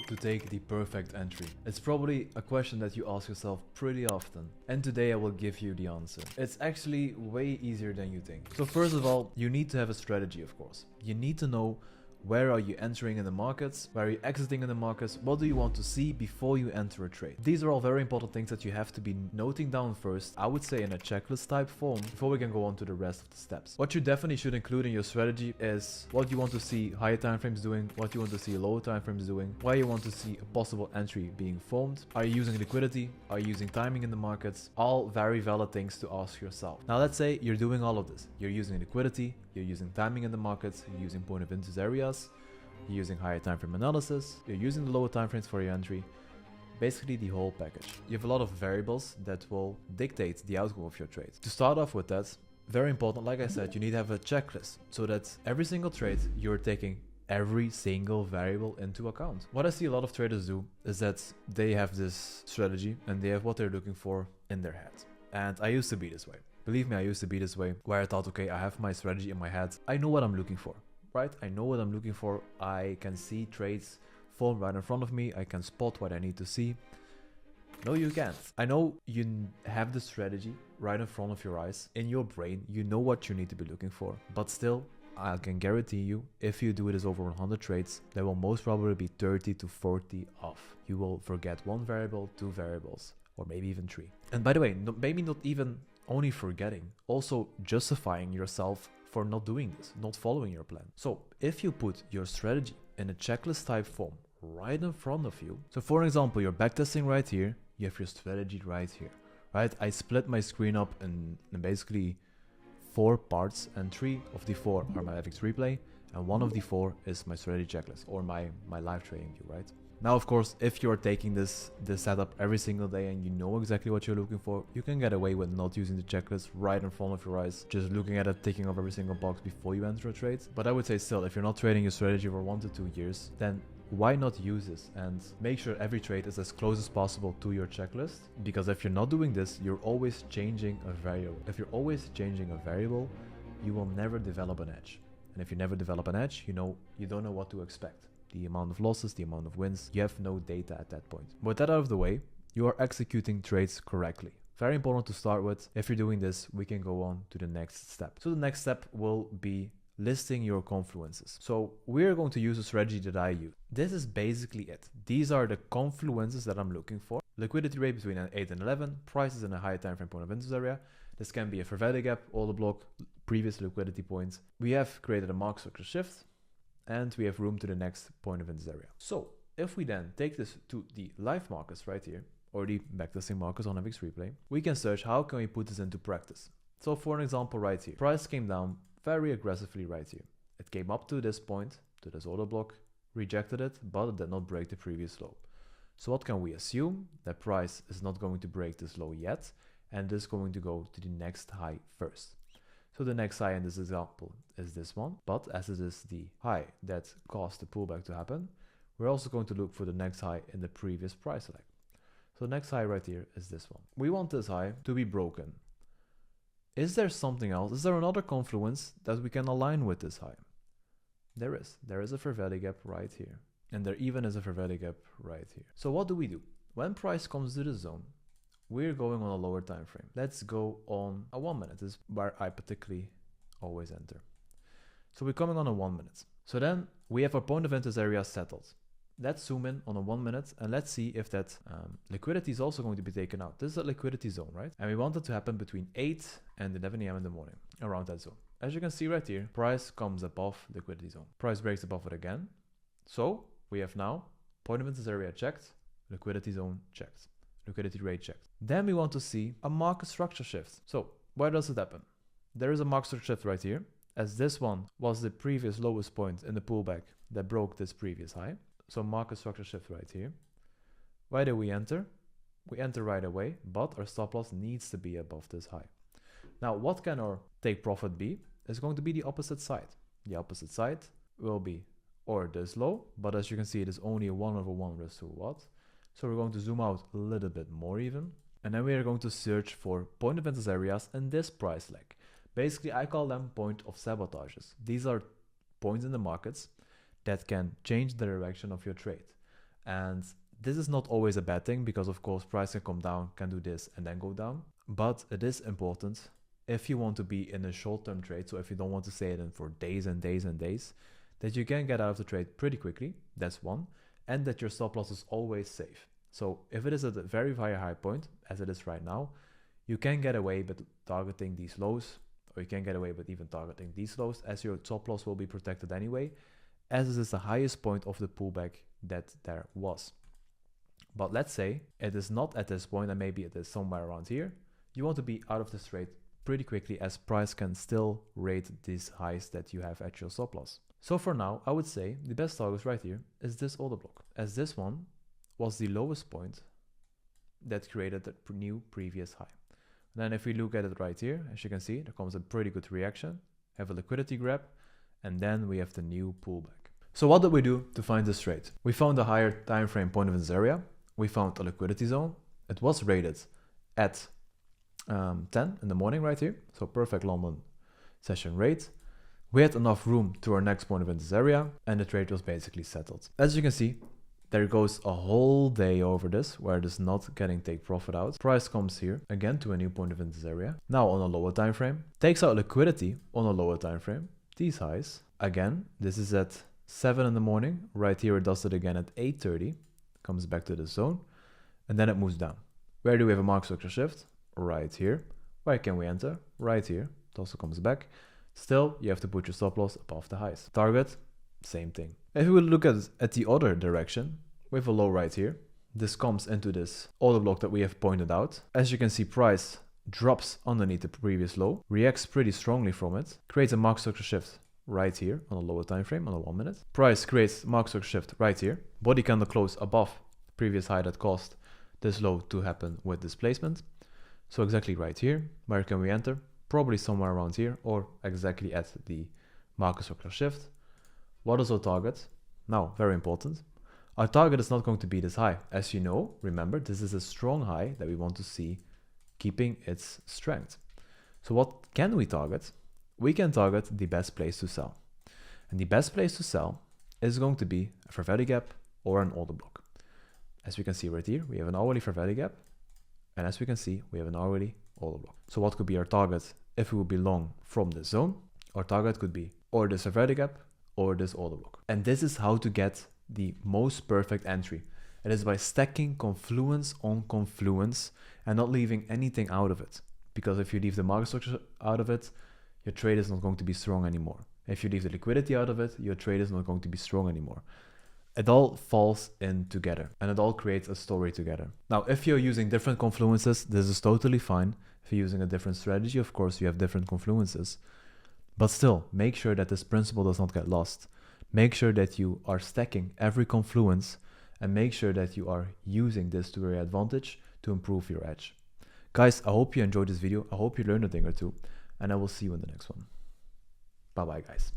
to take the perfect entry? It's probably a question that you ask yourself pretty often, and today I will give you the answer. It's actually way easier than you think. So first of all, you need to have a strategy, of course. You need to know where are you entering in the markets, where are you exiting in the markets, what do you want to see before you enter a trade. These are all very important things that you have to be noting down first, I would say in a checklist type form, before we can go on to the rest of the steps. What you definitely should include in your strategy is what you want to see higher time frames doing, what you want to see lower time frames doing, why you want to see a possible entry being formed, are you using liquidity, are you using timing in the markets, all very valid things to ask yourself. Now let's say you're doing all of this, you're using liquidity, you're using timing in the markets, you're using point of interest areas, you're using higher time frame analysis, you're using the lower time frames for your entry, basically the whole package. You have a lot of variables that will dictate the outcome of your trade. To start off with that, very important, like I said, you need to have a checklist so that every single trade you're taking every single variable into account. What I see a lot of traders do is that they have this strategy and they have what they're looking for in their head. And I used to be this way. Believe me, I used to be this way, where I thought, okay, I have my strategy in my head. I know what I'm looking for, right? I know what I'm looking for. I can see trades form right in front of me. I can spot what I need to see. No, you can't. I know you have the strategy right in front of your eyes. In your brain, you know what you need to be looking for. But still, I can guarantee you, if you do this over 100 trades, there will most probably be 30 to 40 off. You will forget one variable, two variables, or maybe even three. And by the way, maybe not even only forgetting, also justifying yourself for not doing this, not following your plan. So if you put your strategy in a checklist type form right in front of you, so for example, you're backtesting right here, you have your strategy right here, right? I split my screen up in basically 4 parts, and 3 of the 4 are my FX replay, and 1 of the 4 is my strategy checklist, or my live trading view, right? Now, of course, if you're taking this setup every single day and you know exactly what you're looking for, you can get away with not using the checklist right in front of your eyes, just looking at it, ticking off every single box before you enter a trade. But I would say still, if you're not trading your strategy for 1 to 2 years, then why not use this and make sure every trade is as close as possible to your checklist? Because if you're not doing this, you're always changing a variable. If you're always changing a variable, you will never develop an edge. And if you never develop an edge, you don't know what to expect. The amount of losses, the amount of wins, you have no data at that point. With that out of the way, you are executing trades correctly. Very important to start with. If you're doing this, we can go on to the next step. So the next step will be listing your confluences. So we're going to use a strategy that I use. This is basically it. These are the confluences that I'm looking for. Liquidity rate between an 8 and 11, prices in a high time frame point of interest area. This can be a fair value gap, order block, previous liquidity points. We have created a market structure shift, and we have room to the next point of interest area. So if we then take this to the live markets right here, or the backtesting markets on FX replay, we can search how can we put this into practice. So for an example right here, price came down very aggressively right here. It came up to this point, to this order block, rejected it, but it did not break the previous low. So what can we assume? That price is not going to break this low yet, and is going to go to the next high first. So the next high in this example is this one, but as it is the high that caused the pullback to happen, we're also going to look for the next high in the previous price select. So the next high right here is this one. We want this high to be broken. Is there something else? Is there another confluence that we can align with this high? There is. There is a fair value gap right here. And there even is a fair value gap right here. So what do we do? When price comes to the zone, we're going on a lower time frame. Let's go on a 1 minute. This is where I particularly always enter. So we're coming on a 1 minute. So then we have our point of interest area settled. Let's zoom in on a 1 minute and let's see if that liquidity is also going to be taken out. This is a liquidity zone, right? And we want it to happen between 8 and 11 a.m. in the morning, around that zone. As you can see right here, price comes above liquidity zone. Price breaks above it again. So we have now point of interest area checked, liquidity zone checked, liquidity rate checked. Then we want to see a market structure shift. So where does it happen? There is a market structure shift right here, as this one was the previous lowest point in the pullback that broke this previous high. So market structure shift right here. Why do we enter? We enter right away, but our stop loss needs to be above this high. Now, what can our take profit be? It's going to be the opposite side. The opposite side will be or this low, but as you can see, it is only a 1/1 risk to reward. So we're going to zoom out a little bit more even. And then we are going to search for point of interest areas in this price leg. Basically, I call them point of sabotages. These are points in the markets that can change the direction of your trade. And this is not always a bad thing because of course price can come down, can do this and then go down. But it is important if you want to be in a short-term trade, so if you don't want to stay in for days and days and days, that you can get out of the trade pretty quickly. That's one. And that your stop loss is always safe. So if it is at a very, very high point, as it is right now, you can get away with targeting these lows, or you can get away with even targeting these lows, as your stop loss will be protected anyway, as this is the highest point of the pullback that there was. But let's say it is not at this point, and maybe it is somewhere around here. You want to be out of this trade pretty quickly, as price can still rate these highs that you have at your stop loss. So for now, I would say the best target right here is this order block, as this one was the lowest point that created the new previous high. And then if we look at it right here, as you can see, there comes a pretty good reaction, have a liquidity grab, and then we have the new pullback. So what did we do to find this trade? We found a higher time frame point of this area. We found a liquidity zone. It was rated at 10 in the morning right here. So perfect London session rate. We had enough room to our next point of this area, and the trade was basically settled. As you can see, there goes a whole day over this, where it is not getting take profit out. Price comes here again to a new point of this area. Now on a lower time frame, takes out liquidity on a lower time frame. These highs again. This is at 7 in the morning. Right here it does it again at 8:30. Comes back to the zone, and then it moves down. Where do we have a market structure shift? Right here. Where can we enter? Right here. It also comes back. Still, you have to put your stop loss above the highs. Target, same thing. If we look at the other direction, we have a low right here. This comes into this order block that we have pointed out. As you can see, price drops underneath the previous low, reacts pretty strongly from it, creates a market structure shift right here on a lower time frame on a 1 minute. Price creates market structure shift right here. Body candle close above previous high that caused this low to happen with displacement. So exactly right here. Where can we enter? Probably somewhere around here, or exactly at the market structure shift. What is our target? Now, very important. Our target is not going to be this high. As you know, remember, this is a strong high that we want to see keeping its strength. So what can we target? We can target the best place to sell. And the best place to sell is going to be a fair value gap or an order block. As we can see right here, we have an hourly fair value gap. And as we can see, we have an hourly order block. So what could be our target if we would be long from this zone? Our target could be or this fair value gap or this order block. And this is how to get the most perfect entry. It is by stacking confluence on confluence and not leaving anything out of it. Because if you leave the market structure out of it, your trade is not going to be strong anymore. If you leave the liquidity out of it, your trade is not going to be strong anymore. It all falls in together and it all creates a story together. Now, if you're using different confluences, this is totally fine. If you're using a different strategy, of course, you have different confluences. But still, make sure that this principle does not get lost. Make sure that you are stacking every confluence and make sure that you are using this to your advantage to improve your edge. Guys, I hope you enjoyed this video. I hope you learned a thing or two, and I will see you in the next one. Bye bye, guys.